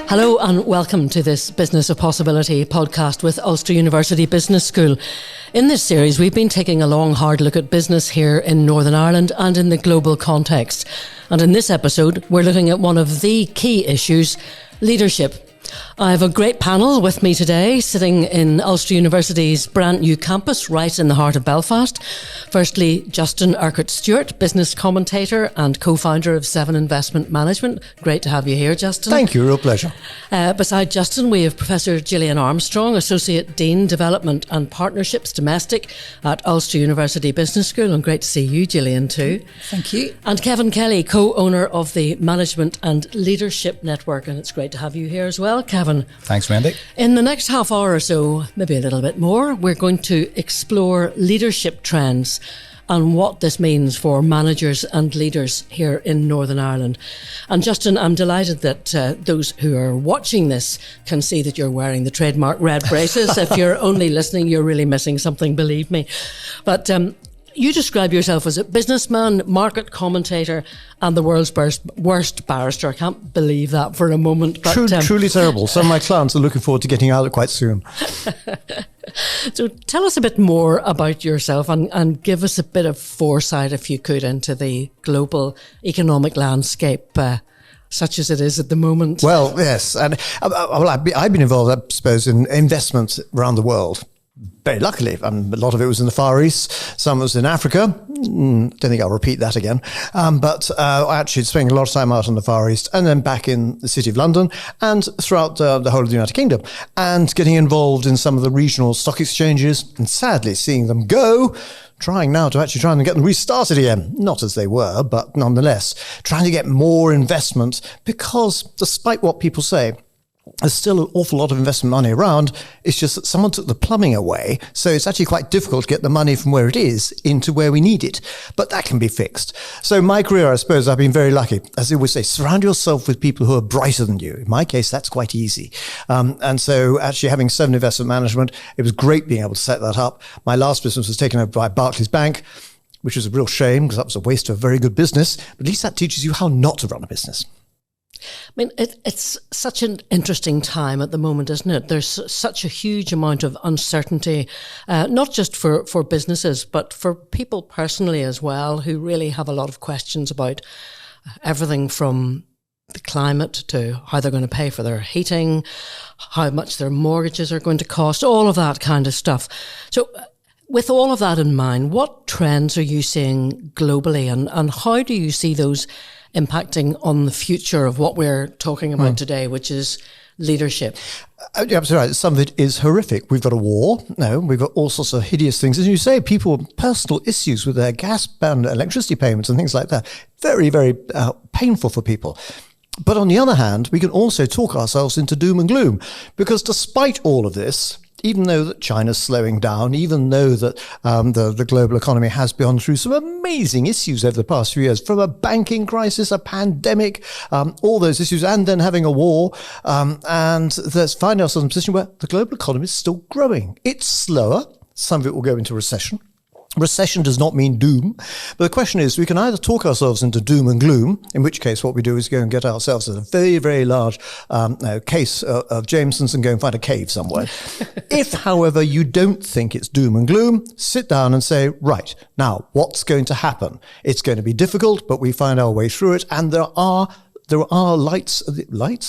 Hello and welcome to this Business of Possibility podcast with Ulster University Business School. In this series, we've been taking a long, hard look at business here in Northern Ireland and in the global context. And in this episode, we're looking at one of the key issues, leadership. I have a great panel with me today, sitting in Ulster University's brand new campus right in the heart of Belfast. Firstly, Justin Urquhart Stewart, business commentator and co-founder of Seven Investment Management. Great to have you here, Justin. Thank you, real pleasure. Beside Justin, we have Professor Gillian Armstrong, Associate Dean, Development and Partnerships Domestic at Ulster University Business School. And great to see you, Gillian, too. Thank you. And Kevin Kelly, co-owner of the Management and Leadership Network. And it's great to have you here as well, Kevin. Thanks, Wendy. In the next half hour or so, maybe a little bit more, we're going to explore leadership trends and what this means for managers and leaders here in Northern Ireland. And Justin, I'm delighted that those who are watching this can see that you're wearing the trademark red braces. If you're only listening, you're really missing something, believe me. But you describe yourself as a businessman, market commentator, and the world's worst barrister. I can't believe that for a moment. But, truly terrible. Some of my clients are looking forward to getting out quite soon. So tell us a bit more about yourself and give us a bit of foresight, if you could, into the global economic landscape, such as it is at the moment. Well, yes. And I've been involved, I suppose, in investments around the world. Very luckily, a lot of it was in the Far East, some was in Africa. Don't think I'll repeat that again. But I actually spent a lot of time out in the Far East and then back in the City of London and throughout the whole of the United Kingdom, and getting involved in some of the regional stock exchanges and sadly seeing them go, trying now to actually try and get them restarted again. Not as they were, but nonetheless, trying to get more investment because despite what people say, there's still an awful lot of investment money around. It's just that someone took the plumbing away. So it's actually quite difficult to get the money from where it is into where we need it. But that can be fixed. So my career, I suppose I've been very lucky. As they always say, surround yourself with people who are brighter than you. In my case, that's quite easy. And so actually having Seven Investment Management, it was great being able to set that up. My last business was taken over by Barclays Bank, which was a real shame because that was a waste of a very good business. But at least that teaches you how not to run a business. I mean, it's such an interesting time at the moment, isn't it? There's such a huge amount of uncertainty, not just for businesses, but for people personally as well, who really have a lot of questions about everything from the climate to how they're going to pay for their heating, how much their mortgages are going to cost, all of that kind of stuff. So with all of that in mind, what trends are you seeing globally and how do you see those impacting on the future of what we're talking about today, which is leadership? You're absolutely right. Some of it is horrific. We've got a war. No, we've got all sorts of hideous things. As you say, people, personal issues with their gas and electricity payments and things like that. Very, very painful for people. But on the other hand, we can also talk ourselves into doom and gloom because despite all of this, even though that China's slowing down, even though that the global economy has gone through some amazing issues over the past few years, from a banking crisis, a pandemic, all those issues, and then having a war, and let's find ourselves in a position where the global economy is still growing. It's slower. Some of it will go into recession. Recession does not mean doom. But the question is, we can either talk ourselves into doom and gloom, in which case what we do is go and get ourselves a very, very large case of Jameson's and go and find a cave somewhere. If, however, you don't think it's doom and gloom, sit down and say, right, now, what's going to happen? It's going to be difficult, but we find our way through it. And there are lights.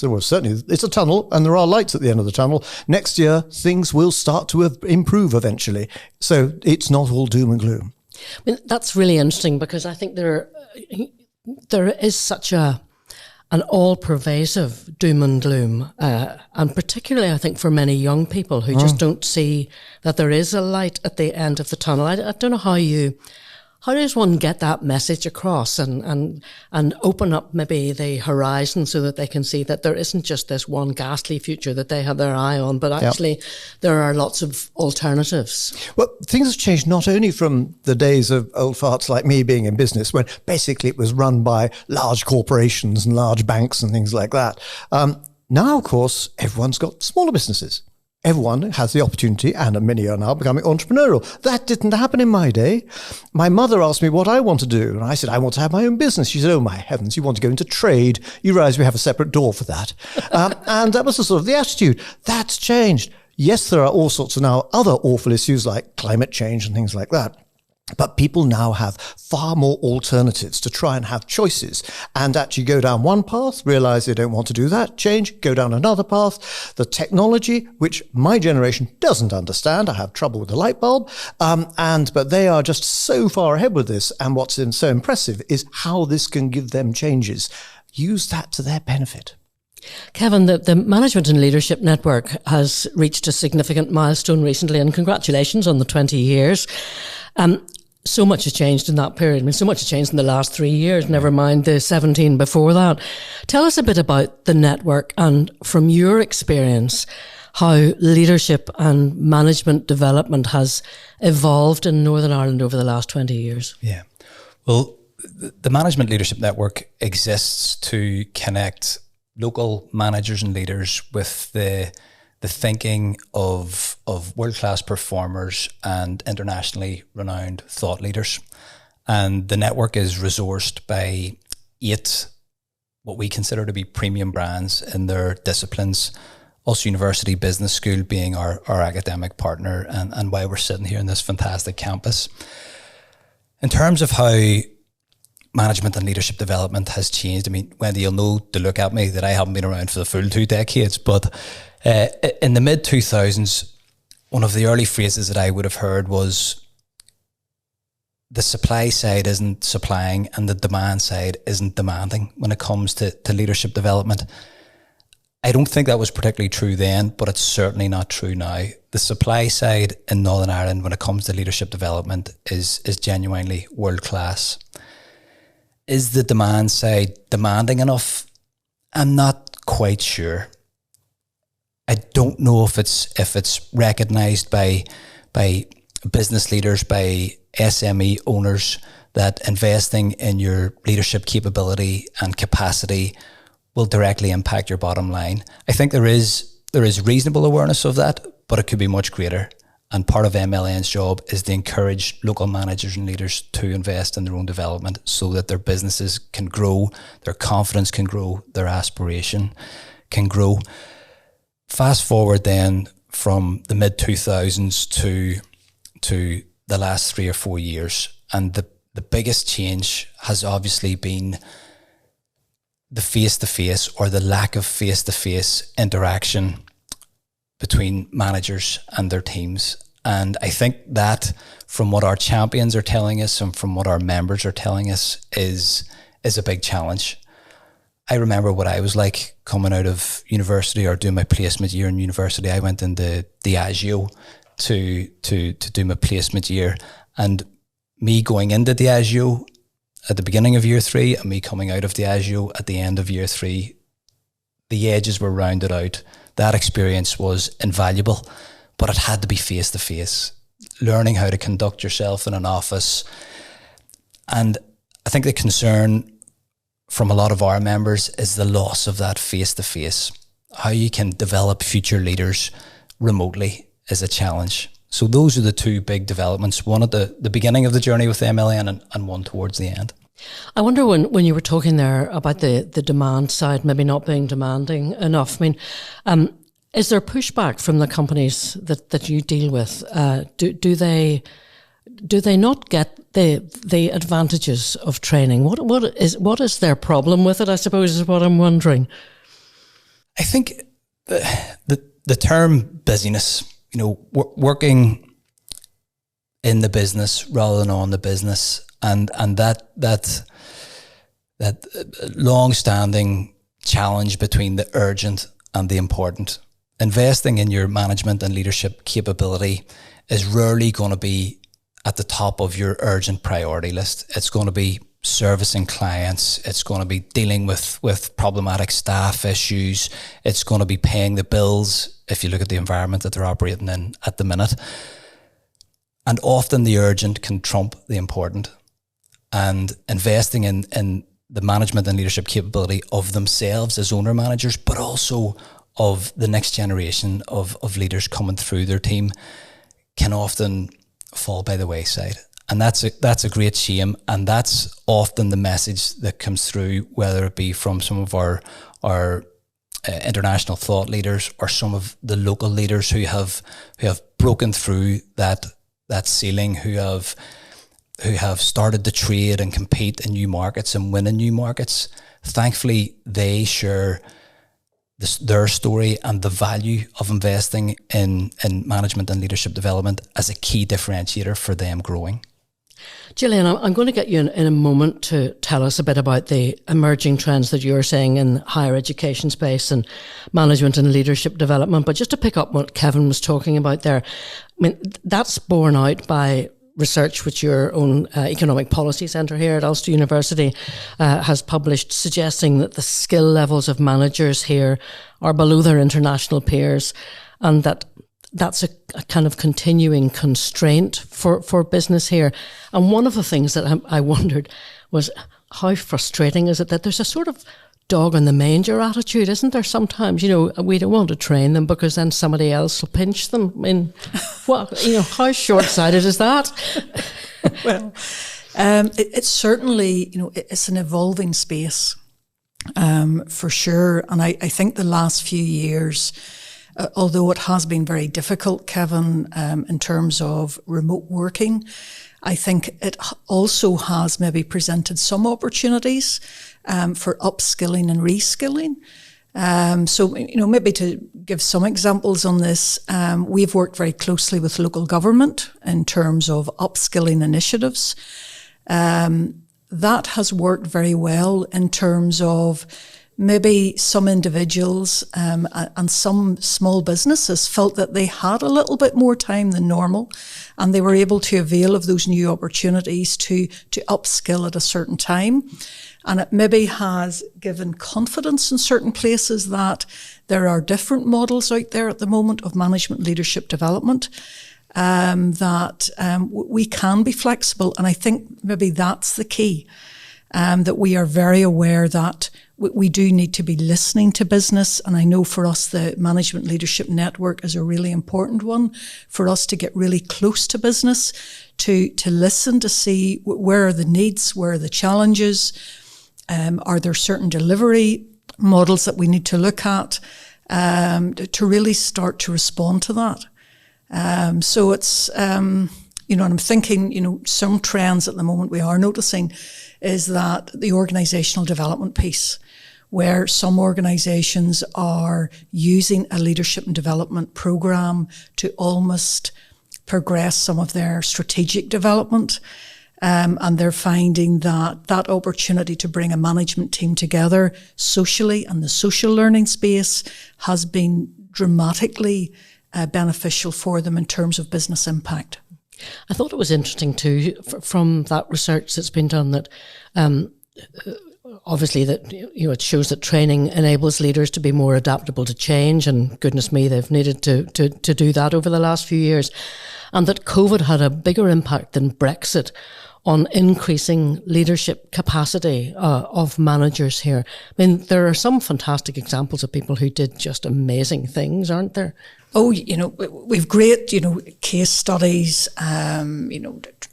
There were certainly, it's a tunnel and there are lights at the end of the tunnel. Next year, things will start to improve eventually. So it's not all doom and gloom. I mean, that's really interesting because I think there is such an all-pervasive doom and gloom. And particularly, I think, for many young people who just don't see that there is a light at the end of the tunnel. I don't know how does one get that message across and open up maybe the horizon so that they can see that there isn't just this one ghastly future that they have their eye on, but actually there are lots of alternatives? Well, things have changed not only from the days of old farts like me being in business, when basically it was run by large corporations and large banks and things like that. Now, of course, everyone's got smaller businesses. everyone has the opportunity, and many are now becoming entrepreneurial. That didn't happen in my day. My mother asked me what I want to do, and I said, I want to have my own business. She said, oh my heavens, you want to go into trade. You realize we have a separate door for that. And that was the sort of the attitude. That's changed. Yes, there are all sorts of now other awful issues like climate change and things like that. But people now have far more alternatives to try and have choices and actually go down one path, realize they don't want to do that, change, go down another path. The technology, which my generation doesn't understand, I have trouble with the light bulb, but they are just so far ahead with this. And what's so impressive is how this can give them changes. Use that to their benefit. Kevin, the Management and Leadership Network has reached a significant milestone recently, and congratulations on the 20 years. So much has changed in that period. I mean, so much has changed in the last 3 years, never mind the 17 before that. Tell us a bit about the network and, from your experience, how leadership and management development has evolved in Northern Ireland over the last 20 years. Yeah. Well, the Management Leadership Network exists to connect local managers and leaders with the thinking of world-class performers and internationally renowned thought leaders. And the network is resourced by 8 what we consider to be premium brands in their disciplines. Ulster University Business School being our academic partner, and why we're sitting here in this fantastic campus. In terms of how management and leadership development has changed, I mean, Wendy, you'll know to look at me that I haven't been around for the full 2 decades, but in the mid-2000s, one of the early phrases that I would have heard was, the supply side isn't supplying and the demand side isn't demanding when it comes to leadership development. I don't think that was particularly true then, but it's certainly not true now. The supply side in Northern Ireland when it comes to leadership development is genuinely world-class. Is the demand side demanding enough? I'm not quite sure. I don't know if it's recognised by business leaders, by SME owners, that investing in your leadership capability and capacity will directly impact your bottom line. I think there is reasonable awareness of that, but it could be much greater. And part of MLN's job is to encourage local managers and leaders to invest in their own development so that their businesses can grow, their confidence can grow, their aspiration can grow. Fast forward then from the mid-2000s to the last 3 or 4 years, and the biggest change has obviously been the face-to-face or the lack of face-to-face interaction between managers and their teams. And I think that, from what our champions are telling us and from what our members are telling us, is a big challenge. I remember what I was like coming out of university or doing my placement year in university. I went into Diageo to do my placement year, and me going into Diageo at the beginning of year 3 and me coming out of Diageo at the end of year 3, the edges were rounded out. That experience was invaluable, but it had to be face to face, learning how to conduct yourself in an office. And I think the concern from a lot of our members is the loss of that face-to-face. How you can develop future leaders remotely is a challenge. So those are the 2 big developments, one at the beginning of the journey with MLN and one towards the end. I wonder when you were talking there about the demand side maybe not being demanding enough, I mean, is there pushback from the companies that you deal with? Do they not get the advantages of training? What is their problem with it, I suppose, is what I'm wondering. I think the term busyness, working in the business rather than on the business, and that long-standing challenge between the urgent and the important. Investing in your management and leadership capability is rarely going to be at the top of your urgent priority list. It's going to be servicing clients. It's going to be dealing with problematic staff issues. It's going to be paying the bills, if you look at the environment that they're operating in at the minute. And often the urgent can trump the important. And investing in the management and leadership capability of themselves as owner managers, but also of the next generation of leaders coming through their team can often fall by the wayside. And that's a great shame. And that's often the message that comes through, whether it be from some of our international thought leaders or some of the local leaders who have broken through that ceiling, who have started to trade and compete in new markets and win in new markets. Thankfully, they share their story and the value of investing in management and leadership development as a key differentiator for them growing. Gillian, I'm going to get you in a moment to tell us a bit about the emerging trends that you're seeing in higher education space and management and leadership development. But just to pick up what Kevin was talking about there, I mean, that's borne out by research which your own Economic Policy Centre here at Ulster University has published, suggesting that the skill levels of managers here are below their international peers, and that's a kind of continuing constraint for business here. And one of the things that I wondered was, how frustrating is it that there's a sort of dog in the manger attitude, isn't there? Sometimes, we don't want to train them because then somebody else will pinch them. I mean, how short-sighted is that? Well, it's certainly, it's an evolving space, for sure. And I think the last few years, although it has been very difficult, Kevin, in terms of remote working, I think it also has maybe presented some opportunities for upskilling and reskilling. So, maybe to give some examples on this, we've worked very closely with local government in terms of upskilling initiatives. That has worked very well in terms of maybe some individuals and some small businesses felt that they had a little bit more time than normal, and they were able to avail of those new opportunities to upskill at a certain time. And it maybe has given confidence in certain places that there are different models out there at the moment of management leadership development, that we can be flexible. And I think maybe that's the key, that we are very aware that we do need to be listening to business. And I know for us, the Management Leadership Network is a really important one for us to get really close to business, to listen, to see where are the needs, where are the challenges, are there certain delivery models that we need to look at, to really start to respond to that. So it's, and I'm thinking, some trends at the moment we are noticing is that the organisational development piece, where some organisations are using a leadership and development programme to almost progress some of their strategic development. And they're finding that opportunity to bring a management team together socially and the social learning space has been dramatically beneficial for them in terms of business impact. I thought it was interesting too, from that research that's been done, that obviously that it shows that training enables leaders to be more adaptable to change, and goodness me, they've needed to do that over the last few years, and that COVID had a bigger impact than Brexit on increasing leadership capacity of managers here. I mean, there are some fantastic examples of people who did just amazing things, aren't there? Oh, we've great, case studies,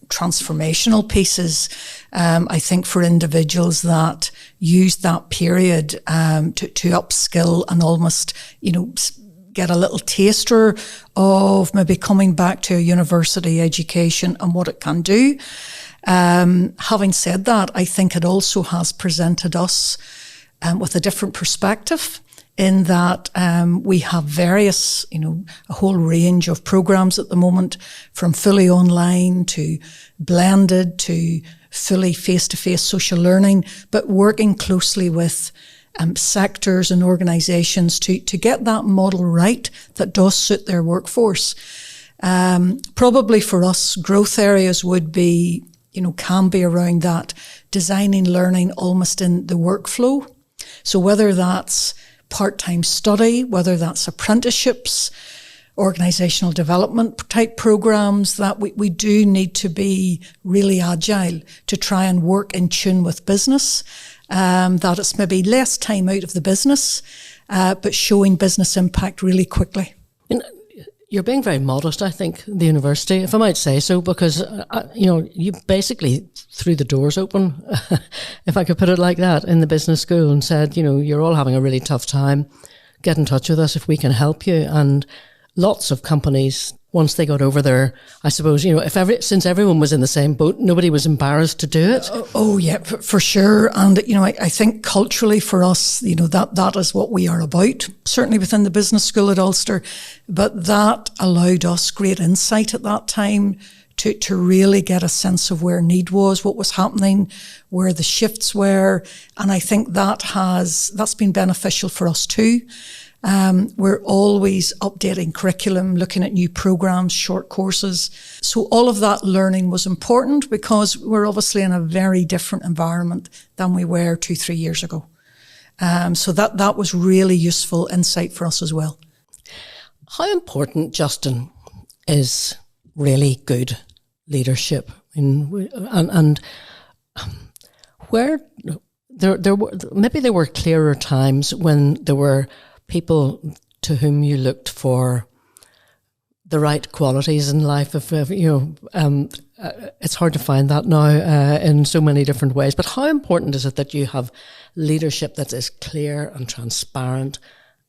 transformational pieces, I think, for individuals that used that period to upskill and almost, get a little taster of maybe coming back to a university education and what it can do. Having said that, I think it also has presented us with a different perspective, in that we have various, a whole range of programs at the moment, from fully online to blended to fully face-to-face social learning, but working closely with sectors and organisations to get that model right that does suit their workforce. Probably for us, growth areas would be, can be around that, designing learning almost in the workflow. So whether that's part-time study, whether that's apprenticeships, organisational development type programs, that we do need to be really agile to try and work in tune with business that it's maybe less time out of the business, but showing business impact really quickly. You're being very modest, I think, the university, if I might say so, because, you basically threw the doors open, if I could put it like that, in the business school and said, you're all having a really tough time. Get in touch with us if we can help you. And lots of companies, once they got over there, I suppose, since everyone was in the same boat, nobody was embarrassed to do it. Oh yeah, for sure. And, I think culturally for us, that is what we are about, certainly within the business school at Ulster. But that allowed us great insight at that time to really get a sense of where need was, what was happening, where the shifts were. And I think that's been beneficial for us too. We're always updating curriculum, looking at new programs, short courses. So all of that learning was important because we're obviously in a very different environment than we were 2-3 years ago. So that was really useful insight for us as well. How important, Justin, is really good leadership? And where there were clearer times when there were people to whom you looked for the right qualities in life. It's hard to find that now in so many different ways. But how important is it that you have leadership that is clear and transparent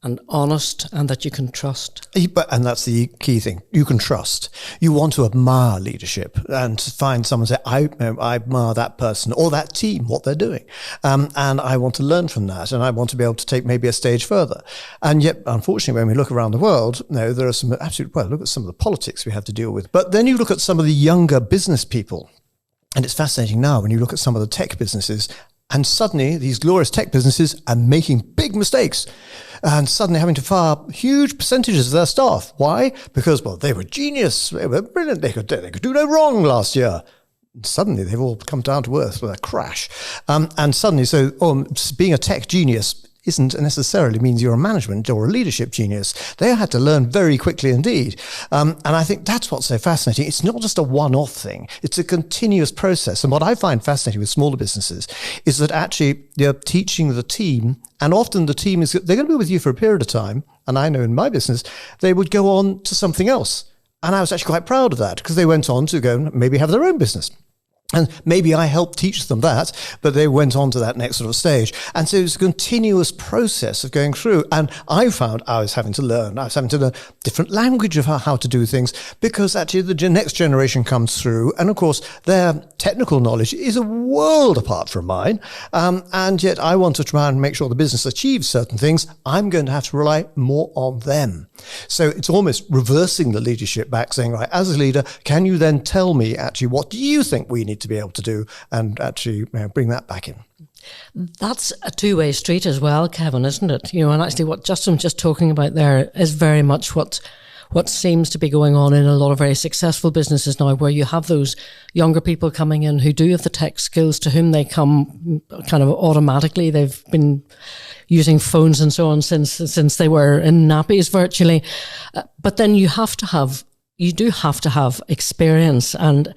and honest and that you can trust? And that's the key thing. You can trust. You want to admire leadership and find someone say, I admire that person or that team, what they're doing. And I want to learn from that. And I want to be able to take maybe a stage further. And yet, unfortunately, when we look around the world, there are some look at some of the politics we have to deal with. But then you look at some of the younger business people. And it's fascinating now when you look at some of the tech businesses, and suddenly these glorious tech businesses are making big mistakes and suddenly having to fire huge percentages of their staff. Why? Because, they were genius. They were brilliant. They could do no wrong last year. And suddenly they've all come down to earth with a crash. And suddenly, being a tech genius isn't necessarily means you're a management or a leadership genius. They had to learn very quickly indeed. And I think that's what's so fascinating. It's not just a one-off thing. It's a continuous process. And what I find fascinating with smaller businesses is that actually they're teaching the team, and often the team they're going to be with you for a period of time. And I know in my business, they would go on to something else. And I was actually quite proud of that because they went on to go and maybe have their own business. And maybe I helped teach them that, but they went on to that next sort of stage. And so it's a continuous process of going through. And I found I was having to learn different language of how to do things because actually the next generation comes through. And of course, their technical knowledge is a world apart from mine. And yet I want to try and make sure the business achieves certain things. I'm going to have to rely more on them. So it's almost reversing the leadership back, saying, right, as a leader, can you then tell me actually what do you think we need to be able to do and actually bring that back in? That's a two-way street as well, Kevin, isn't it? And actually what Justin was just talking about there is very much what seems to be going on in a lot of very successful businesses now, where you have those younger people coming in who do have the tech skills, to whom they come kind of automatically. They've been using phones and so on since they were in nappies virtually. But then you do have to have experience and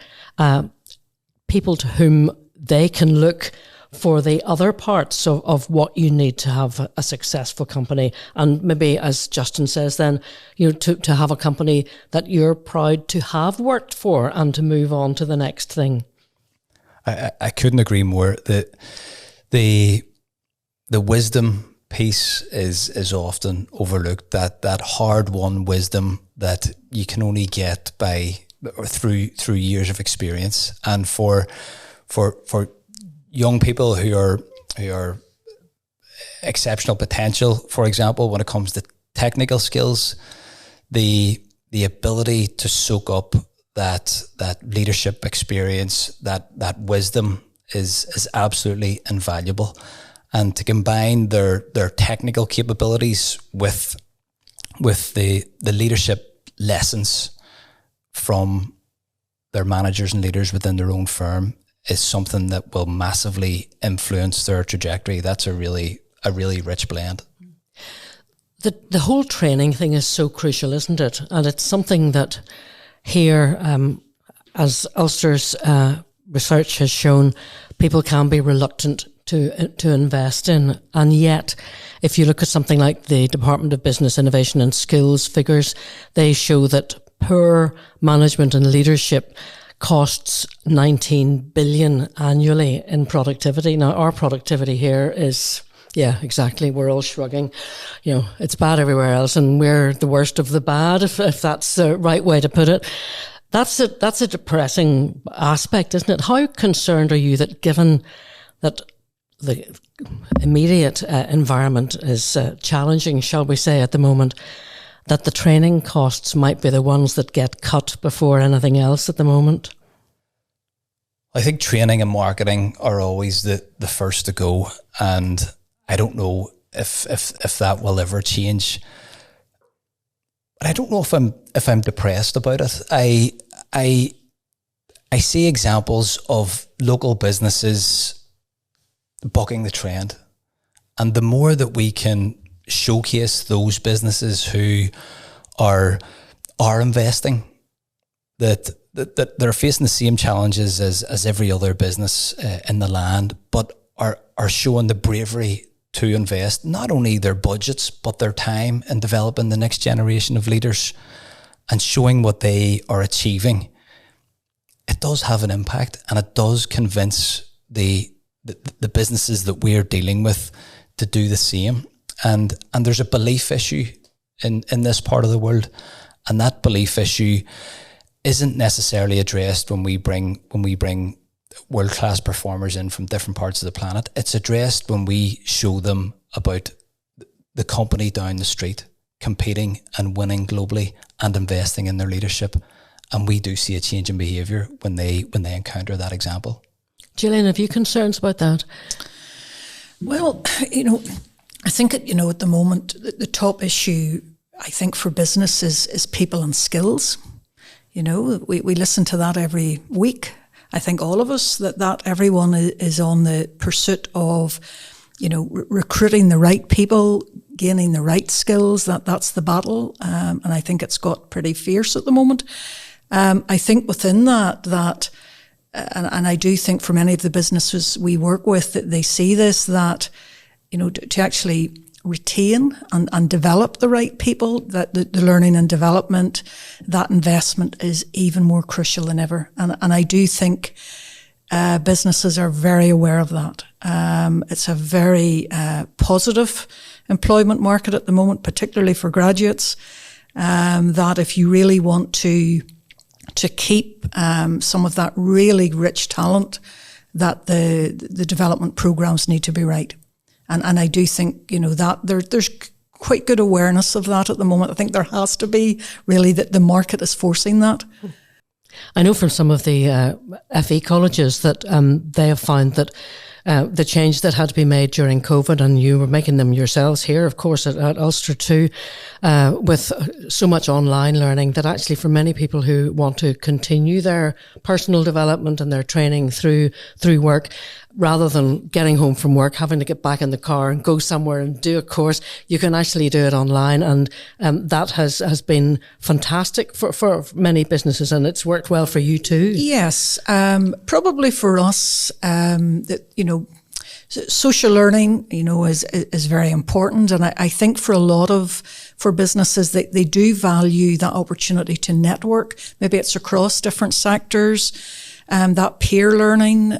people to whom they can look for the other parts of what you need to have a successful company. And maybe, as Justin says, then, to have a company that you're proud to have worked for and to move on to the next thing. I couldn't agree more. The wisdom piece is often overlooked, that hard-won wisdom that you can only get through years of experience. And for young people who are exceptional potential, for example, when it comes to technical skills, the ability to soak up that leadership experience, that wisdom is absolutely invaluable. And to combine their technical capabilities with the leadership lessons from their managers and leaders within their own firm is something that will massively influence their trajectory. That's a really rich blend. The whole training thing is so crucial, isn't it? And it's something that here, as Ulster's research has shown, people can be reluctant to invest in. And yet, if you look at something like the Department of Business, Innovation and Skills figures, they show that poor management and leadership costs 19 billion annually in productivity. Now, our productivity here is, yeah, exactly. We're all shrugging. You know, it's bad everywhere else, and we're the worst of the bad, if that's the right way to put it. That's a depressing aspect, isn't it? How concerned are you that, given that the immediate environment is challenging, shall we say, at the moment, that the training costs might be the ones that get cut before anything else at the moment? I think training and marketing are always the first to go, and I don't know if that will ever change. But I don't know if I'm depressed about it. I see examples of local businesses bucking the trend, and the more that we can showcase those businesses who are investing, that they're facing the same challenges as every other business in the land, but are showing the bravery to invest not only their budgets but their time in developing the next generation of leaders and showing what they are achieving, it does have an impact, and it does convince the businesses that we're dealing with to do the same. And there's a belief issue in this part of the world, and that belief issue isn't necessarily addressed when we bring world-class performers in from different parts of the planet. It's addressed when we show them about the company down the street competing and winning globally and investing in their leadership. And we do see a change in behaviour when they encounter that example. Gillian, have you concerns about that? Well, I think, at the moment, the top issue, I think, for business is people and skills. We listen to that every week. I think all of us, that everyone is on the pursuit of, recruiting the right people, gaining the right skills. That's the battle. And I think it's got pretty fierce at the moment. I think within that, and I do think for many of the businesses we work with, that they see this, that, to actually retain and develop the right people, that the learning and development, that investment is even more crucial than ever. And I do think businesses are very aware of that. It's a very positive employment market at the moment, particularly for graduates, that if you really want to keep some of that really rich talent, that the development programs need to be right. And I do think, that there's quite good awareness of that at the moment. I think there has to be, really, that the market is forcing that. I know from some of the FE colleges that they have found that the change that had to be made during COVID, and you were making them yourselves here, of course, at Ulster too, with so much online learning, that actually for many people who want to continue their personal development and their training through work, rather than getting home from work, having to get back in the car and go somewhere and do a course, you can actually do it online. And that has been fantastic for many businesses, and it's worked well for you too. Yes, probably for us, social learning, is very important. And I think for businesses, they do value that opportunity to network. Maybe it's across different sectors. That peer learning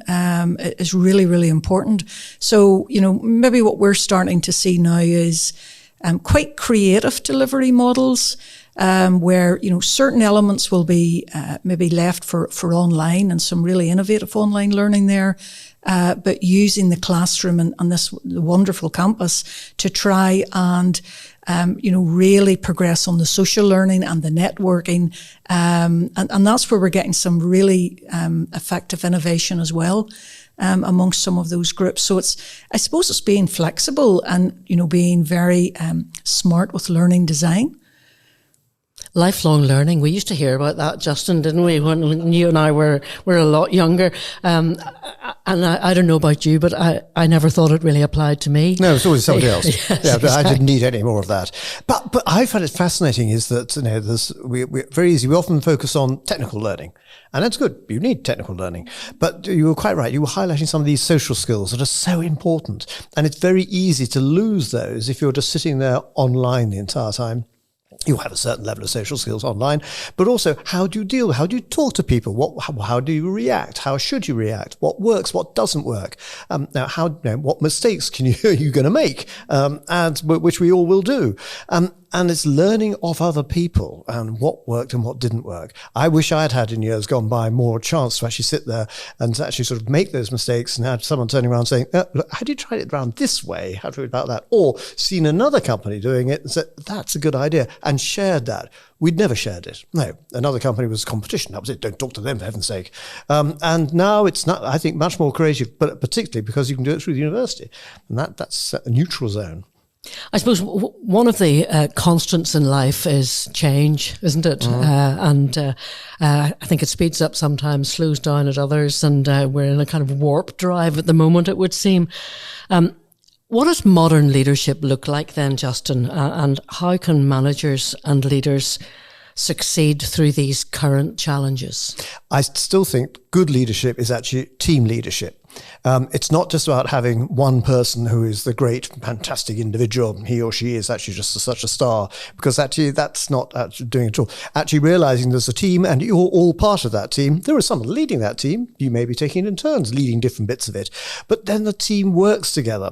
is really, really important. So, maybe what we're starting to see now is quite creative delivery models, where, certain elements will be maybe left for online, and some really innovative online learning there, but using the classroom and this wonderful campus to try and really progress on the social learning and the networking. And that's where we're getting some really effective innovation as well amongst some of those groups. So I suppose it's being flexible and, being very smart with learning design. Lifelong learning. We used to hear about that, Justin, didn't we, when you and I were a lot younger? And I don't know about you, but I never thought it really applied to me. No, it's always somebody else. Yes, yeah, but exactly. I didn't need any more of that. But I find it fascinating is that, we're very easy. We often focus on technical learning. And that's good. You need technical learning. But you were quite right. You were highlighting some of these social skills that are so important. And it's very easy to lose those if you're just sitting there online the entire time. You have a certain level of social skills online, but also how do you talk to people? How do you react? How should you react? What works? What doesn't work? Now, what mistakes are you going to make? And which we all will do. And it's learning off other people and what worked and what didn't work. I wish I had had in years gone by more chance to actually sit there and to actually sort of make those mistakes and had someone turning around saying, look, had you tried it around this way? How do you about that? Or seen another company doing it and said, that's a good idea, and shared that. We'd never shared it. No, another company was competition. That was it. Don't talk to them, for heaven's sake. And now it's not, I think, much more creative, but particularly because you can do it through the university. And that's a neutral zone. I suppose one of the constants in life is change, isn't it? I think it speeds up sometimes, slows down at others, and we're in a kind of warp drive at the moment, it would seem. What does modern leadership look like then, Justin? And how can managers and leaders succeed through these current challenges? I still think good leadership is actually team leadership. It's not just about having one person who is the great, fantastic individual. He or she is actually just such a star, because actually that's not actually doing it at all. Actually realizing there's a team and you're all part of that team. There is someone leading that team. You may be taking it in turns, leading different bits of it. But then the team works together.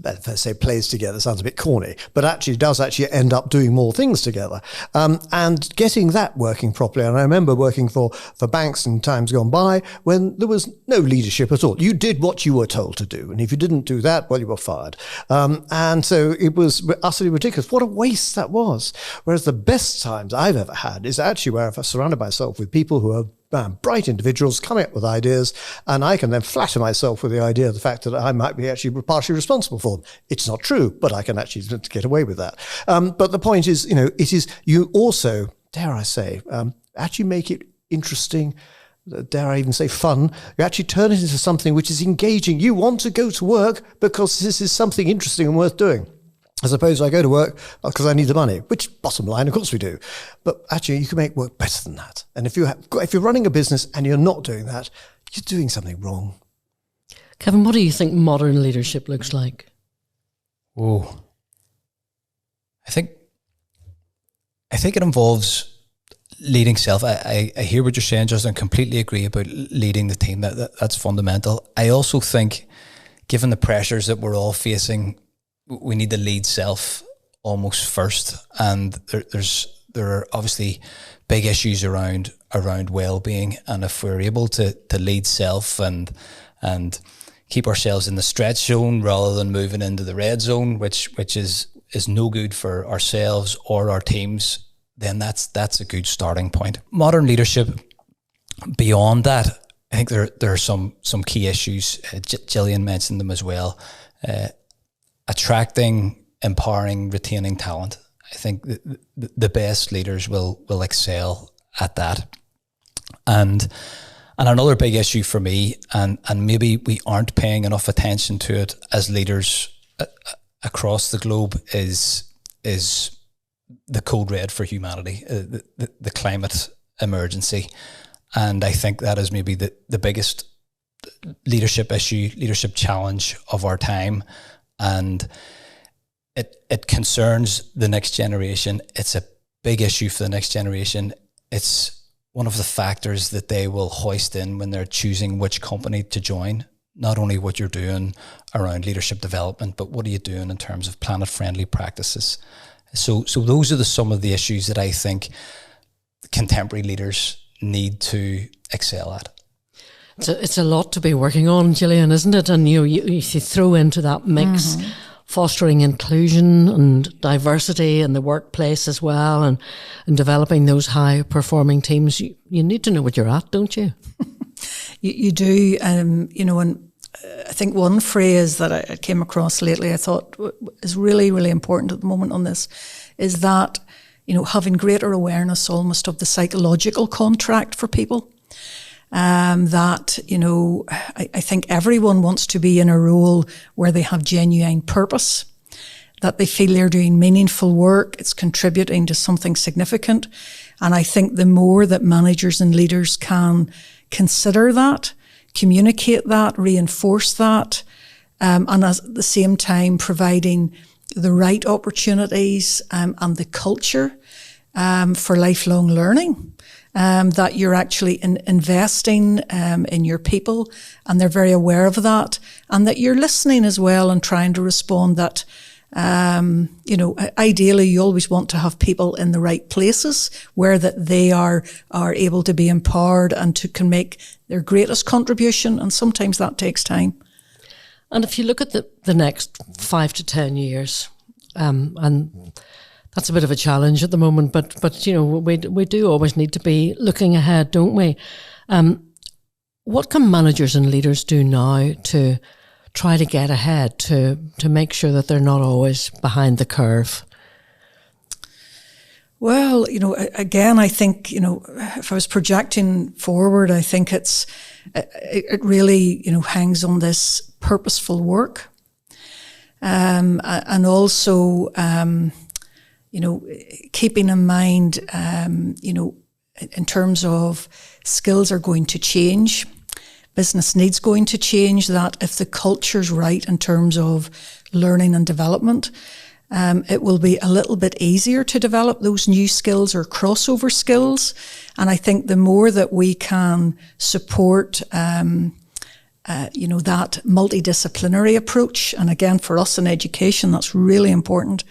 Let's say plays together sounds a bit corny, but actually does actually end up doing more things together, and getting that working properly. And I remember working for banks in times gone by when there was no leadership at all. You did what you were told to do, and if you didn't do that, well, you were fired. And so it was utterly ridiculous. What a waste that was. Whereas the best times I've ever had is actually where I've surrounded myself with people who are bright individuals coming up with ideas, and I can then flatter myself with the idea of the fact that I might be actually partially responsible for them. It's not true, but I can actually get away with that. But the point is, it is you also, dare I say, actually make it interesting, dare I even say fun. You actually turn it into something which is engaging. You want to go to work because this is something interesting and worth doing. As opposed to I go to work because I need the money, which bottom line, of course we do. But actually you can make work better than that. And if you're running a business and you're not doing that, you're doing something wrong. Kevin, what do you think modern leadership looks like? Oh, I think it involves leading self. I hear what you're saying, Justin. I completely agree about leading the team. That's fundamental. I also think, given the pressures that we're all facing, we need to lead self almost first, and there are obviously big issues around well-being, and if we're able to lead self and keep ourselves in the stretch zone rather than moving into the red zone, which is no good for ourselves or our teams, then that's a good starting point. Modern leadership, beyond that, I think there are some key issues. Gillian mentioned them as well. Attracting, empowering, retaining talent. I think the best leaders will excel at that. And another big issue for me, and maybe we aren't paying enough attention to it as leaders across the globe, is the code red for humanity, the climate emergency. And I think that is maybe the biggest leadership issue, leadership challenge of our time. And it concerns the next generation. It's a big issue for the next generation. It's one of the factors that they will hoist in when they're choosing which company to join. Not only what you're doing around leadership development, but what are you doing in terms of planet-friendly practices. So those are some of the issues that I think contemporary leaders need to excel at. It's a lot to be working on, Gillian, isn't it? And you throw into that mix fostering inclusion and diversity in the workplace as well, and developing those high-performing teams. You need to know what you're at, don't you? You do, and I think one phrase that I came across lately I thought is really, really important at the moment on this is that, having greater awareness almost of the psychological contract for people. That, I think everyone wants to be in a role where they have genuine purpose, that they feel they're doing meaningful work, it's contributing to something significant. And I think the more that managers and leaders can consider that, communicate that, reinforce that, and at the same time providing the right opportunities and the culture for lifelong learning, that you're actually investing in your people, and they're very aware of that, and that you're listening as well and trying to respond that, ideally you always want to have people in the right places where that they are able to be empowered and can make their greatest contribution, and sometimes that takes time. And if you look at the next 5 to 10 years, and that's a bit of a challenge at the moment, but we do always need to be looking ahead, don't we? What can managers and leaders do now to try to get ahead, to make sure that they're not always behind the curve? Well, again, I think, if I was projecting forward, I think it really, hangs on this purposeful work. And also, keeping in mind, in terms of skills are going to change, business needs going to change, that if the culture's right in terms of learning and development, it will be a little bit easier to develop those new skills or crossover skills. And I think the more that we can support, that multidisciplinary approach, and again, for us in education, that's really important,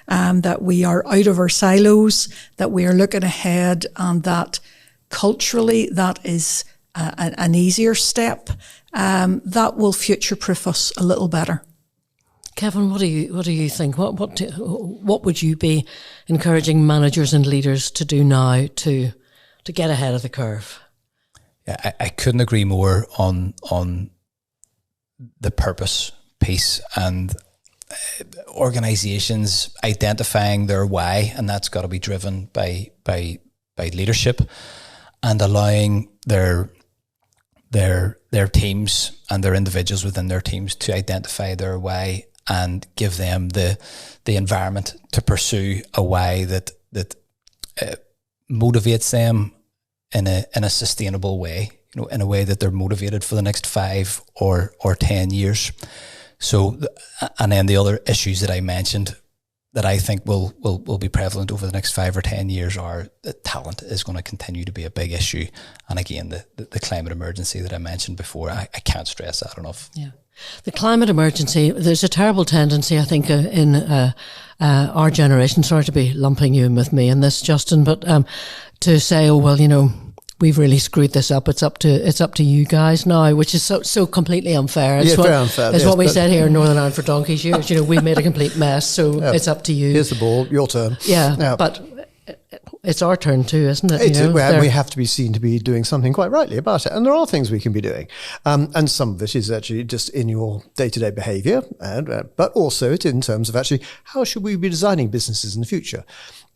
that we are out of our silos, that we are looking ahead, and that culturally that is an easier step, that will future-proof us a little better. Kevin, what do you think? What would you be encouraging managers and leaders to do now to get ahead of the curve? Yeah, I couldn't agree more on the purpose piece, and organizations identifying their why, and that's got to be driven by leadership, and allowing their teams and their individuals within their teams to identify their why and give them the environment to pursue a why that motivates them in a sustainable way, in a way that they're motivated for the next 5 or 10 years. So, and then the other issues that I mentioned that I think will be prevalent over the next 5 or 10 years are that talent is going to continue to be a big issue. And again, the climate emergency that I mentioned before, I can't stress that enough. Yeah. The climate emergency, there's a terrible tendency, I think, in our generation, sorry to be lumping you in with me in this, Justin, but to say, oh, well, we've really screwed this up. It's up to you guys now, which is so completely unfair. It's very unfair. It's what we said here in Northern Ireland for donkey's years. We've made a complete mess, so it's up to you. Here's the ball, your turn. Yeah, but it's our turn too, isn't it? We have to be seen to be doing something quite rightly about it. And there are things we can be doing. And some of it is actually just in your day-to-day behaviour, but also it's in terms of actually how should we be designing businesses in the future?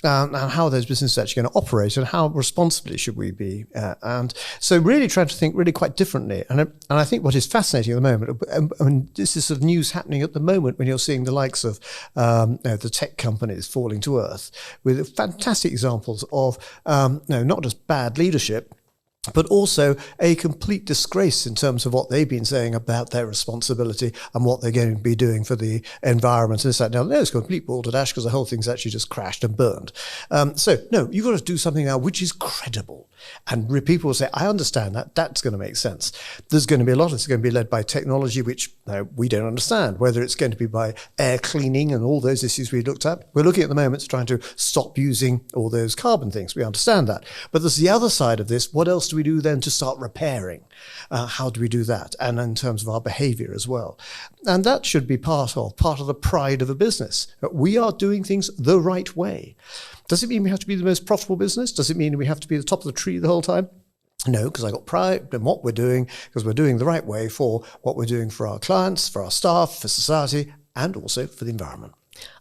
And how are those businesses actually going to operate, and how responsibly should we be? And so really trying to think really quite differently. And I think what is fascinating at the moment, this is sort of news happening at the moment when you're seeing the likes of the tech companies falling to earth with fantastic examples of not just bad leadership, but also a complete disgrace in terms of what they've been saying about their responsibility and what they're going to be doing for the environment. And it's like, now, it's complete balderdash because the whole thing's actually just crashed and burned. You've got to do something now which is credible. And people will say, I understand that. That's going to make sense. There's going to be a lot. It's going to be led by technology, which we don't understand, whether it's going to be by air cleaning and all those issues we looked at. We're looking at the moment trying to stop using all those carbon things. We understand that. But there's the other side of this. What else do we do then to start repairing? How do we do that? And in terms of our behavior as well. And that should be part of the pride of a business. We are doing things the right way. Does it mean we have to be the most profitable business? Does it mean we have to be at the top of the tree the whole time? No, because I got pride in what we're doing, because we're doing the right way for what we're doing for our clients, for our staff, for society, and also for the environment.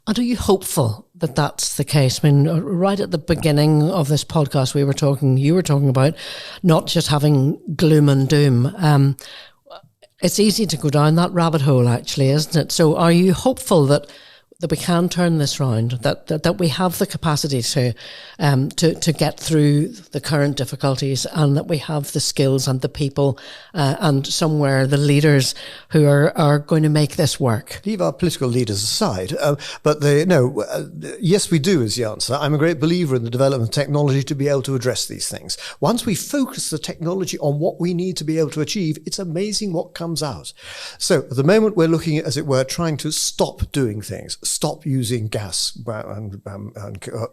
And are you hopeful that that's the case. I mean, right at the beginning of this podcast, you were talking about not just having gloom and doom. It's easy to go down that rabbit hole, actually, isn't it? So are you hopeful that we can turn this round, that we have the capacity to get through the current difficulties, and that we have the skills and the people and somewhere the leaders who are going to make this work? Leave our political leaders aside, yes, we do is the answer. I'm a great believer in the development of technology to be able to address these things. Once we focus the technology on what we need to be able to achieve, it's amazing what comes out. So at the moment, we're looking at, as it were, trying to stop doing things. Stop using gas and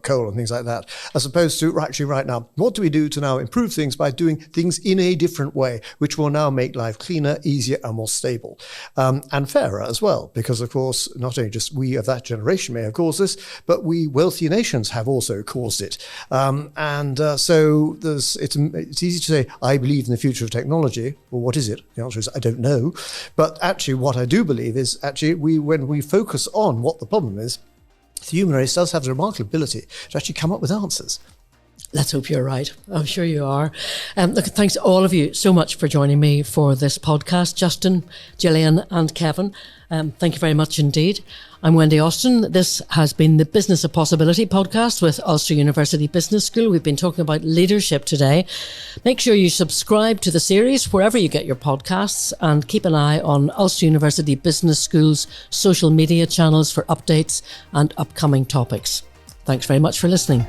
coal and things like that, as opposed to actually right now, what do we do to now improve things by doing things in a different way, which will now make life cleaner, easier and more stable and fairer as well, because of course, not only just we of that generation may have caused this, but we wealthy nations have also caused it. So it's easy to say, I believe in the future of technology. Well, what is it? The answer is, I don't know. But actually, what I do believe is actually when we focus on what the problem is, the human race does have the remarkable ability to actually come up with answers. Let's hope you're right. I'm sure you are. Look, thanks to all of you so much for joining me for this podcast. Justin, Gillian and Kevin, thank you very much indeed. I'm Wendy Austin. This has been the Business of Possibility podcast with Ulster University Business School. We've been talking about leadership today. Make sure you subscribe to the series wherever you get your podcasts, and keep an eye on Ulster University Business School's social media channels for updates and upcoming topics. Thanks very much for listening.